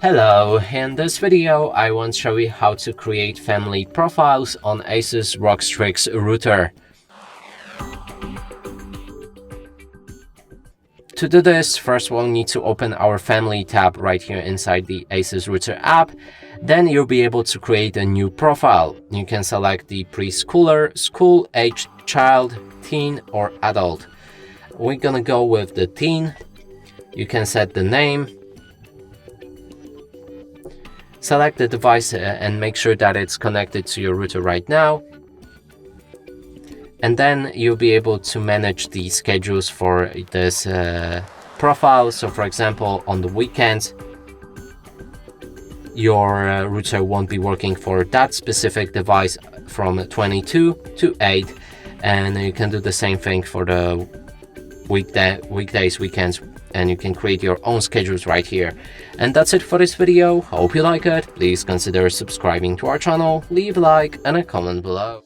Hello, in this video I want to show you how to create family profiles on ASUS Rog Strix router. To do this, first we'll need to open our family tab right here inside the ASUS router app. Then you'll be able to create a new profile. You can select the preschooler, school age, child, teen or adult. We're gonna go with the teen. You can set the name. Select the device and make sure that it's connected to your router right now. And then you'll be able to manage the schedules for this profile. So for example, on the weekends, your router won't be working for that specific device from 22 to 8. And you can do the same thing for the weekdays, weekends, and you can create your own schedules right here. And that's it for this video. Hope you like it. Please consider subscribing to our channel, leave a like and a comment below.